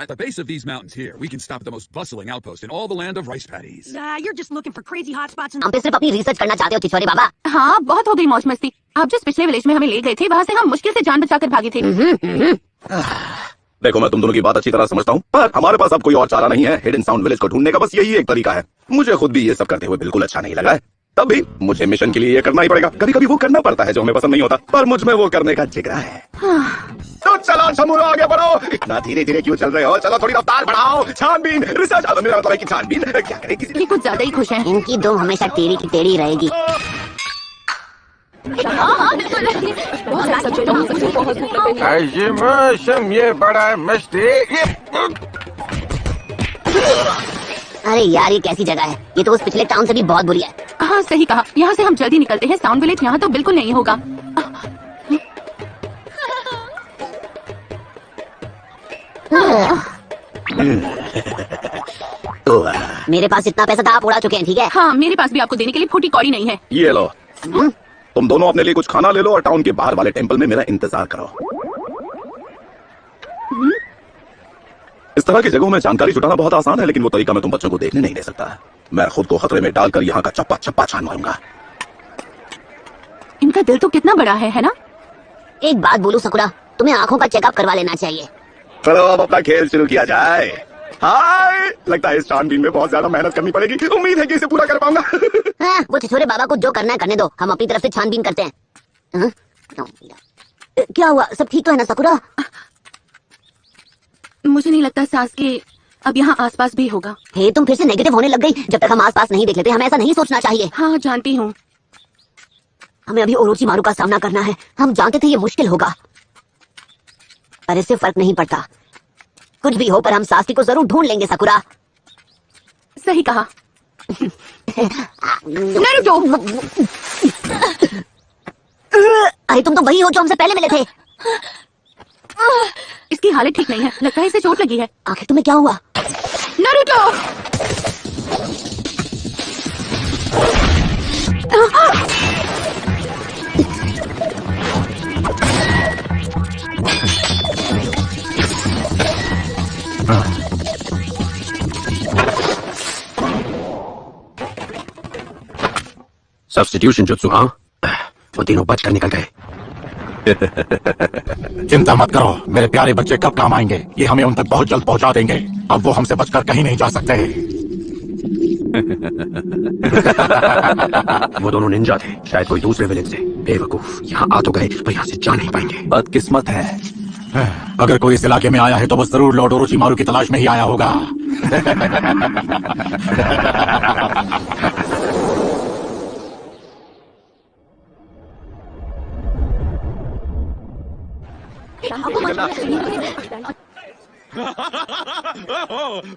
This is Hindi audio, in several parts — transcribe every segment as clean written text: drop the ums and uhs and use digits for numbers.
At the base of these mountains here, we can stop the most bustling outpost in all the land of rice paddies. You're just looking for crazy hotspots. हम पे सिर्फ अपनी रिसर्च करना चाहते हो छिछोरे बाबा। हाँ, बहुत हो गई मौज मस्ती। आप जिस पिछले विलेज में हमें ले गए थे, वहाँ से हम मुश्किल से जान बचाकर भागे थे। देखो, मैं तुम दोनों की बात अच्छी तरह समझता हूँ, पर हमारे पास अब कोई और चारा नहीं है। हिडन साउंड विलेज को ढूंढने का बस यही एक तरीका है। मुझे खुद भी ये सब करते हुए बिल्कुल अच्छा नहीं लगा है, तब भी मुझे मिशन के लिए ये करना ही पड़ेगा। कभी कभी वो करना पड़ता है जो हमें पसंद नहीं होता, पर मुझ में वो करने का जिगरा है। तो चलो शमूलो, आगे बढ़ो। इतना धीरे धीरे क्यों चल रहे हो? चलो थोड़ी रफ्तार बढ़ाओ। छानबीन, रिसर्च, मेरा मतलब है कि छानबीन क्या करे किसी ये कुछ ज्यादा ही खुश हैं। इनकी दुम हमेशा टेढ़ी की टेढ़ी रहेगी। ये बड़ा मस्ती। अरे यार, ये कैसी जगह है? ये तो उस पिछले टाउन से भी बहुत बुरी है। हाँ, सही कहा। यहाँ से हम जल्दी निकलते हैं। साउंड विलेज यहाँ तो बिल्कुल नहीं होगा। मेरे पास इतना पैसा था, आप उड़ा चुके हैं, ठीक है? हाँ, मेरे पास भी आपको देने के लिए फूटी कौड़ी नहीं है। ये लो, तुम दोनों अपने लिए कुछ खाना ले लो और टाउन के बाहर वाले टेंपल में मेरा इंतजार करो। इस तरह की जगहों में जानकारी जुटाना बहुत आसान है, लेकिन वो तरीका मैं तुम बच्चों को देखने नहीं दे सकता। मैं खुद को खतरे में डालकर यहाँ का चप्पा चप्पा छान मारूंगा। इनका दिल तो कितना बड़ा है ना? एक बात बोलूं सकुरा, तुम्हें आंखों का चेकअप करवा लेना चाहिए। चलो अब अपना खेल शुरू किया जाए। हाय, लगता है इस छानबीन में बहुत ज्यादा मेहनत करनी पड़ेगी। उम्मीद है कि इसे पूरा कर पाऊंगा। हाँ, वो छिछोरे बाबा को जो करना है करने दो, हम अपनी तरफ से छानबीन करते हैं। क्या हुआ? सब ठीक तो है ना सकुरा? मुझे नहीं लगता सासकी अब यहाँ आसपास भी होगा। हे, तुम फिर से नेगेटिव होने लग गई। जब तक हम आसपास नहीं देख लेते, हमें ऐसा नहीं सोचना चाहिए। हाँ, जानती हूँ। हमें अभी ओरोचिमारू का सामना करना है। हम जानते थे ये मुश्किल होगा, पर इससे फर्क नहीं पड़ता। कुछ भी हो, पर हम सासकी को जरूर ढूंढ लेंगे सकुरा। सही कहा। नारुतो! अरे तुम तो वही हो जो हमसे पहले मिले थे। इसकी हालत ठीक नहीं है, लगता है इसे चोट लगी है। आखिर तुम्हें क्या हुआ? नारुतो! सब्स्टिट्यूशन जुत्सु, हाँ? वो तीनों बचकर निकल गए। चिंता मत करो, मेरे प्यारे बच्चे कब काम आएंगे। ये हमें उन तक बहुत जल्द पहुंचा देंगे। अब वो हमसे बचकर कहीं नहीं जा सकते। वो दोनों निंजा थे, शायद कोई दूसरे विलेज से। बेवकूफ, यहाँ आ तो गए पर यहाँ से जा नहीं पाएंगे। बदकिस्मत है। अगर कोई इस इलाके में आया है तो वो जरूर लॉर्ड ओरोचिमारू की तलाश में ही आया होगा।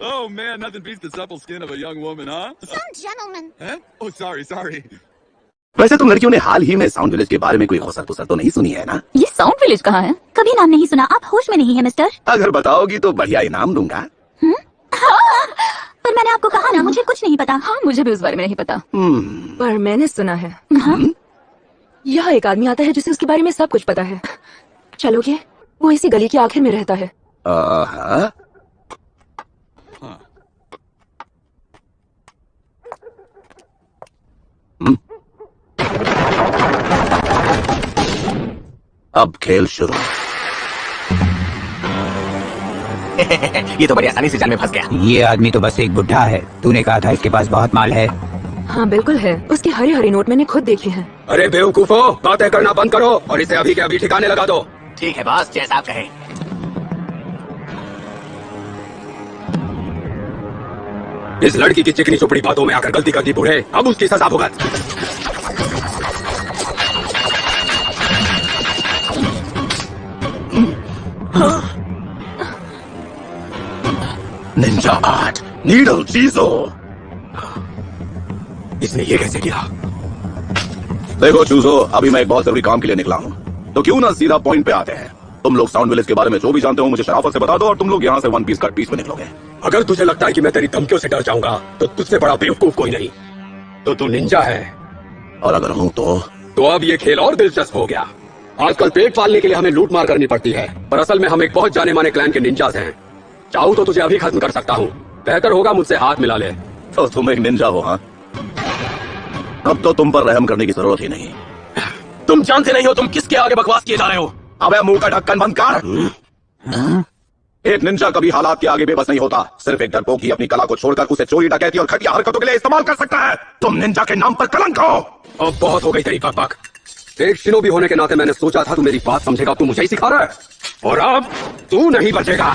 oh man, nothing beats the supple skin of a young woman, huh? Some gentleman. Huh? Oh, sorry. वैसे तुम लड़कियों ने हाल ही में साउंड विलेज के बारे में कोई गौसर पुसर तो नहीं सुनी है ना? ये साउंड विलेज कहाँ है? कभी नाम नहीं सुना। आप होश में नहीं है मिस्टर? अगर बताओगी तो बढ़िया इनाम दूंगा। पर मैंने आपको कहा ना, मुझे कुछ नहीं पता। हाँ, मुझे भी उस बारे में नहीं पता। पर मैंने सुना है यहाँ एक आदमी आता है जिसे उसके बारे में सब कुछ पता है। चलोगे? वो इसी गली के आखिर में रहता है। अब खेल शुरू। ये तो बड़ी आसानी से जाल में फंस गया। ये आदमी तो बस एक बुढ़ा है। तूने कहा था इसके पास बहुत माल है। हाँ बिल्कुल है, उसके हरे हरे नोट मैंने खुद देखे हैं। अरे बेवकूफो, बातें करना बंद करो और इसे अभी के अभी ठिकाने लगा दो। ठीक है बॉस, जैसा आप कहें। इस लड़की की चिकनी चुपड़ी बातों में आकर गलती कर दी बूढ़े, अब उसकी सजा भुगत। निंजा आर्ट, नीडल चीजो। इसने ये कैसे किया? देखो चूजो, अभी मैं एक बहुत जरूरी काम के लिए निकला हूँ, तो क्यों ना सीधा पॉइंट पे आते हैं। तुम लोग साउंड विलेज के बारे में जो भी जानते हो मुझे शराफत से बता दो और तुम लोग यहाँ से वन पीस कट पीस में निकलोगे। अगर तुझे लगता है कि मैं तेरी धमकियों से डर जाऊंगा तो तुझसे बड़ा बेवकूफ कोई नहीं। तो तू निंजा है, और अगर हूँ तो अब ये खेल और दिलचस्प हो गया। आजकल पेट पालने के लिए हमें लूट मार करनी पड़ती है, पर असल में हम एक बहुत जाने माने क्लैन के निंजास हैं। चाहूँ तो तुझे अभी खत्म कर सकता हूँ। बेहतर होगा मुझसे हाथ मिला ले। तो तुम एक निंजा हो, हाँ? अब तो तुम पर रहम करने की जरूरत ही नहीं। तुम जानते नहीं हो तुम किसके आगे बकवास किए जा रहे हो। अबे मुंह का ढक्कन बंद कर। एक निंजा कभी हालात के आगे बेबस नहीं होता। सिर्फ एक डरपोक ही अपनी कला को छोड़कर उसे चोरी, डकैती और घटिया हरकतों के लिए इस्तेमाल कर सकता है। तुम निंजा के नाम पर कलंक हो। अब बहुत हो गई तेरी बकबक। एक शिनोबी होने के नाते मैंने सोचा था तू मेरी बात समझेगा। तू मुझे ही सिखा रहा है और अब तू नहीं बचेगा।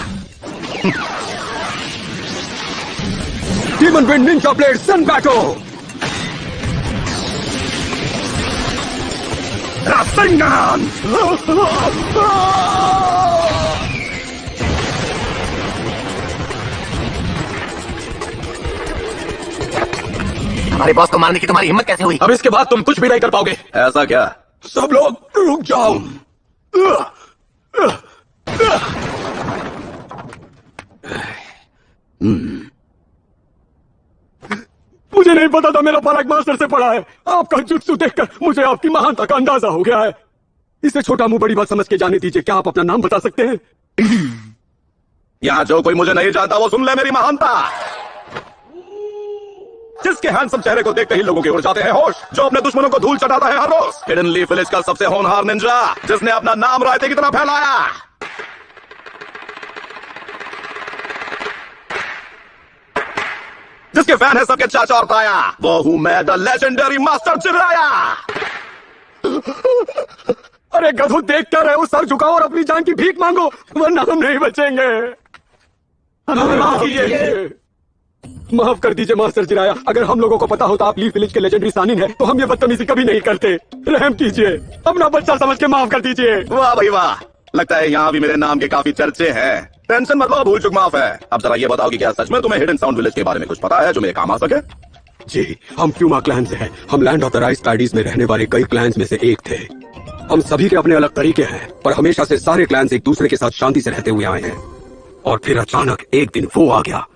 डीमन विंड निंजा ब्लेड सन बैटल। रासंगन। हमारे बॉस को मारने की तुम्हारी हिम्मत कैसे हुई? अब इसके बाद तुम कुछ भी नहीं कर पाओगे। ऐसा क्या? सब लोग रुक जाओ। मुझे नहीं पता था मेरा फर्क मास्टर से पड़ा है। आपका जुत्सु देखकर मुझे आपकी महानता का अंदाजा हो गया है। इसे छोटा मुंह बड़ी बात समझ के जाने दीजिए। क्या आप अपना नाम बता सकते हैं? यहाँ जो कोई मुझे नहीं जानता वो सुन ले मेरी महानता। जिसके हैंडसम चेहरे को देखते ही लोगों के उड़ जाते हैं होश, जो अपने दुश्मनों को धूल चटाता है हर रोज। हिडन लीफ विलेज का सबसे होनहार निंजा, जिसने अपना नाम रायते की तरह फैलाया। जिसके फैन है सबके चाचा और ताया, वो हूं मैं, द लेजेंडरी मास्टर चिराया। अरे गधू, देख क्या रहे हो? सर झुकाओ और अपनी जान की भीख मांगो, वरना हम नहीं बचेंगे। हमें माफ कीजिए। माफ कर दीजिए मास्टर जिराया। अगर हम लोगों को पता होता आप लीफ विलेज के लेजेंडरी सानिन है तो हम ये बदतमीजी कभी नहीं करते। रहम कीजिए, अपना बच्चा समझ के माफ कर दीजिए। वाह भाई वाह, लगता है यहाँ भी मेरे नाम के काफी चर्चे हैं। टेंशन मत लो, भूल चुक माफ है। अब जरा ये बताओ कि क्या सच में तुम्हें हिडन साउंड विलेज के बारे में कुछ पता है जो मेरे काम आ सके? जी, हम प्यूमा क्लैन से हैं। हम land of the rice paddies में रहने वाले कई क्लैंस में से एक थे। हम सभी के अपने अलग तरीके हैं, पर हमेशा से सारे क्लैंस एक दूसरे के साथ शांति से रहते हुए आए हैं। और फिर अचानक एक दिन वो आ गया।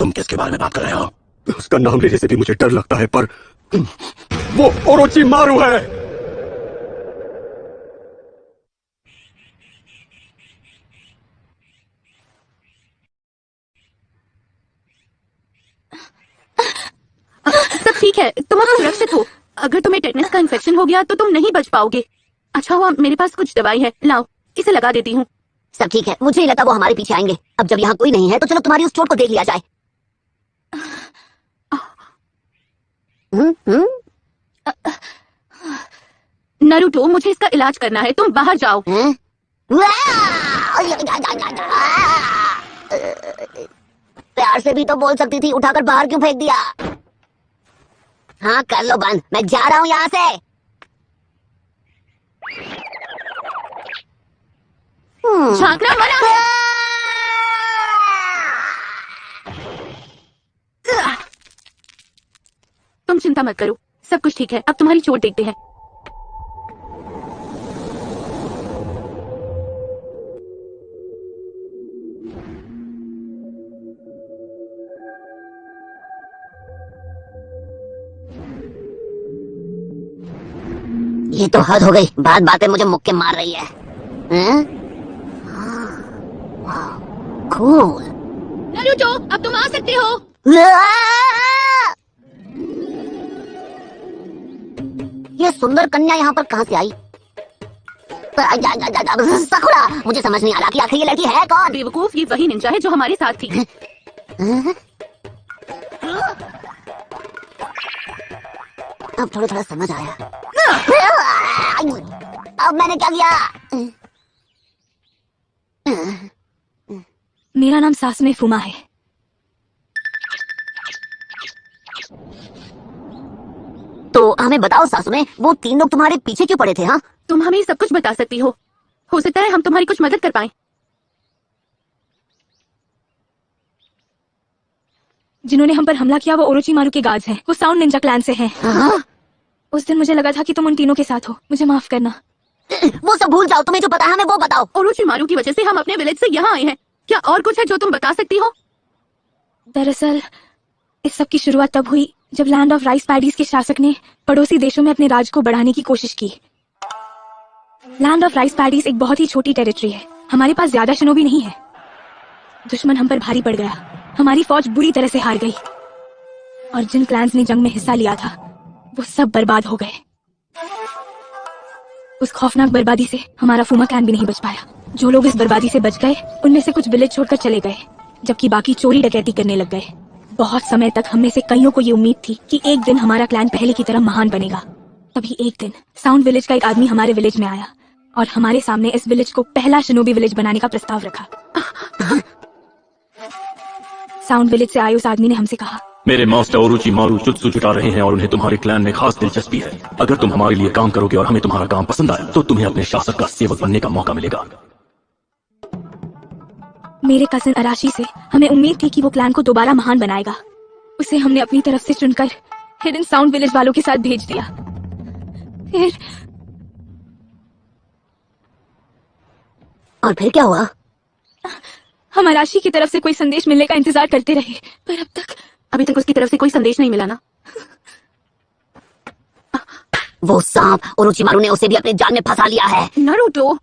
तुम किसके बारे में बात कर रहे हो? उसका नाम लेने से भी मुझे डर लगता है, पर वो ओरोची मारू है। सब ठीक है, तुम अब सुरक्षित हो। अगर तुम्हें टेटनस का इन्फेक्शन हो गया तो तुम नहीं बच पाओगे। अच्छा हुआ मेरे पास कुछ दवाई है, लाओ इसे लगा देती हूँ। सब ठीक है, मुझे नहीं लगा वो हमारे पीछे आएंगे। अब जब यहाँ कोई नहीं है तो चलो तुम्हारी उस चोट को देख लिया जाए। नारुतो, मुझे इसका इलाज करना है, तुम बाहर जाओ। प्यार से भी तो बोल सकती थी, उठाकर बाहर क्यों फेंक दिया? हाँ कर लो बंद, मैं जा रहा हूँ यहाँ से। झांकना मना है। तुम चिंता मत करो, सब कुछ ठीक है। अब तुम्हारी चोट देखते हैं। ये तो हद हो गई, बात बातें मुझे मुक्के मार रही है। कूल। नारुतो, अब तुम आ सकते हो। ये सुंदर कन्या यहाँ पर कहाँ से आई? सकुरा, मुझे समझ नहीं आ रहा कि आखिर ये लड़की है कौन? बेवकूफ, ये वही निंजा है जो हमारे साथ थी। अब थोड़ा थोड़ा समझ आया। अब मैंने क्या किया? मेरा नाम सासुने फुमा है। तो हमें बताओ सासुने, वो तीन लोग तुम्हारे पीछे क्यों पड़े थे? हाँ, तुम हमें सब कुछ बता सकती हो सकता है हम तुम्हारी कुछ मदद कर पाएं। जिन्होंने हम पर हमला किया वो ओरोचिमारू के गार्ड्स हैं। वो साउंड निंजा क्लैन से हैं। उस दिन मुझे लगा था कि तुम उन तीनों के साथ हो। मुझे माफ करना। वो सब भूल जाओ, तुम्हें जो पता है हमें वो बताओ। ओरोचिमारू की वजह से हम अपने विलेज से यहाँ आए हैं। क्या और कुछ है जो तुम बता सकती हो? दरअसल इस सब की शुरुआत तब हुई जब लैंड ऑफ राइस पैडीज के शासक ने पड़ोसी देशों में अपने राज को बढ़ाने की कोशिश की। लैंड ऑफ राइस पैडीज एक बहुत ही छोटी टेरिटरी है। हमारे पास ज्यादा शिनोबी नहीं है। दुश्मन हम पर भारी पड़ गया। हमारी फौज बुरी तरह से हार गई और जिन क्लैंस ने जंग में हिस्सा लिया था वो सब बर्बाद हो गए। उस खौफनाक बर्बादी से हमारा फूमा क्लैन भी नहीं बच पाया। जो लोग इस बर्बादी से बच गए उनमें से कुछ विलेज छोड़कर चले गए, जबकि बाकी चोरी डकैती करने लग गए। बहुत समय तक हम में से कईयों को ये उम्मीद थी कि एक दिन हमारा क्लैन पहले की तरह महान बनेगा। तभी एक दिन साउंड विलेज का एक आदमी हमारे विलेज में आया और हमारे सामने इस विलेज को पहला शिनोबी विलेज बनाने का प्रस्ताव रखा। साउंड विलेज से आए उस आदमी ने हमसे कहा, मेरे मास्टर ओरोचिमारू जुत्सु जुटा रहे हैं और उन्हें तुम्हारे क्लैन में खास दिलचस्पी है। अगर तुम हमारे लिए काम करोगे और हमें तुम्हारा काम पसंद आया तो तुम्हें अपने शासक का सेवक बनने का मौका मिलेगा। मेरे कजिन अराशी से हमें उम्मीद थी कि वो क्लैन को दोबारा महान बनाएगा। उसे हमने अपनी तरफ से चुनकर हिडन साउंड विलेज वालों के साथ भेज दिया। फिर क्या हुआ? हम अराशी की तरफ से कोई संदेश मिलने का इंतजार करते रहे, पर अभी तक उसकी तरफ से कोई संदेश नहीं मिला ना। वो सांप ओरोचिमारू ने उसे भी अपने जाल में फंसा लिया है। नारुतो,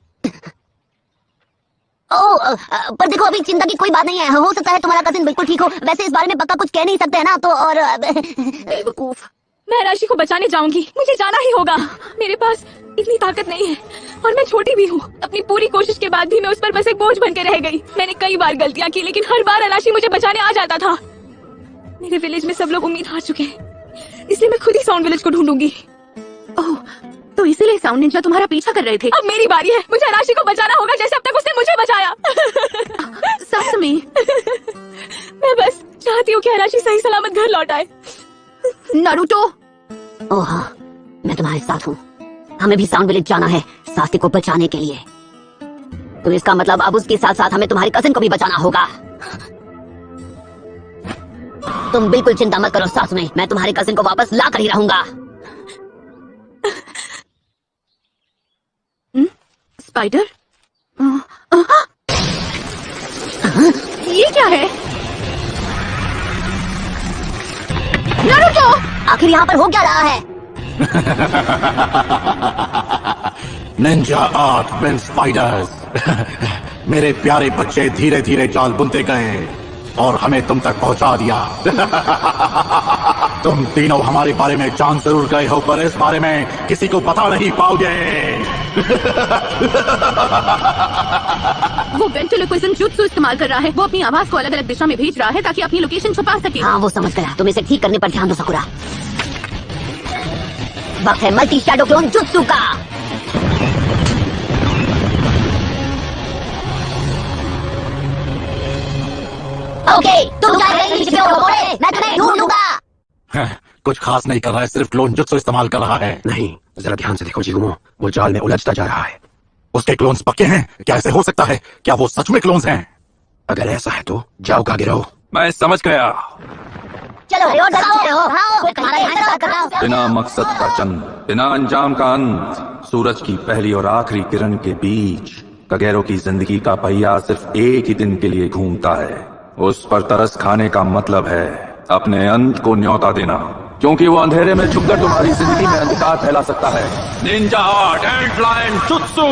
पर देखो अभी चिंता की कोई बात नहीं है। हो सकता है तुम्हारा कजिन बिल्कुल ठीक हो। वैसे इस बारे में पक्का कुछ कह नहीं सकते है ना, तो और बेवकूफ। मैं राशि को बचाने जाऊंगी, मुझे जाना ही होगा। मेरे पास इतनी ताकत नहीं है और मैं छोटी भी हूँ। अपनी पूरी कोशिश के बाद भी मैं उस पर बस एक बोझ बन के रह गई। मैंने कई बार गलतियाँ की, लेकिन हर बार राशि मुझे बचाने आ जाता था। मेरे विलेज में सब लोग उम्मीद हार चुके हैं, इसलिए मैं खुद ही साउंड विलेज को ढूंढूंगी। ओह, तो इसीलिए साउंड निंजा तुम्हारा पीछा कर रहे थे। अब मेरी बारी है, मुझे राशि को बचाना होगा जैसे अब तक उसने मुझे बचाया। सच में मैं बस चाहती हूँ कि राशि सही सलामत घर लौट आए। नारुतो, ओह हाँ, मैं तुम्हारे साथ हूँ। हमें भी साउंड विलेज जाना है सास्ती को बचाने के लिए। तो इसका मतलब अब उसके साथ साथ हमें तुम्हारे कजिन को भी बचाना होगा। तुम बिल्कुल चिंता मत करो साथ में, मैं तुम्हारे कजिन को वापस ला कर ही रहूंगा। स्पाइडर, ये क्या है? नारुतो, आखिर यहाँ पर हो क्या रहा है? Ninja art win spiders. मेरे प्यारे बच्चे धीरे धीरे जाल बुनते गए और हमें तुम तक पहुंचा दिया। तुम तीनों हमारे बारे में जान जरूर गए हो, पर इस बारे में किसी को पता नहीं पाओगे। वो वेंट्रिलोक्विज्म जुत्सु इस्तेमाल कर रहा है। वो अपनी आवाज को अलग अलग दिशा में भेज रहा है ताकि अपनी लोकेशन छुपा सके। हाँ वो समझ गया। तुम इसे ठीक करने पर ध्यान दो साकुरा। वक्त है मल्टी शैडो क्लोन जुत्सु का। ओके, तुम मैं तुम्हें ढूंढ लूंगा। कुछ खास नहीं कर रहा है, सिर्फ क्लोन जुत्सु इस्तेमाल कर रहा है। नहीं, जरा ध्यान से देखो जिगुमो, वो जाल में उलझता जा रहा है। उसके क्लोन्स पक्के हैं? क्या ऐसे हो सकता है? क्या वो सच में क्लोन्स हैं? अगर ऐसा है तो जाओ का गिरो। मैं समझ गया। चलो बिना मकसद का जन्म, बिना अंजाम का अंत, सूरज की पहली और आखिरी किरण के बीच कगेरो की जिंदगी का पहिया सिर्फ एक ही दिन के लिए घूमता है। उस पर तरस खाने का मतलब है अपने अंत को न्योता देना, क्योंकि वो अंधेरे में छुपकर तुम्हारी जिंदगी में अंधकार फैला सकता है। Ninja art and line jutsu.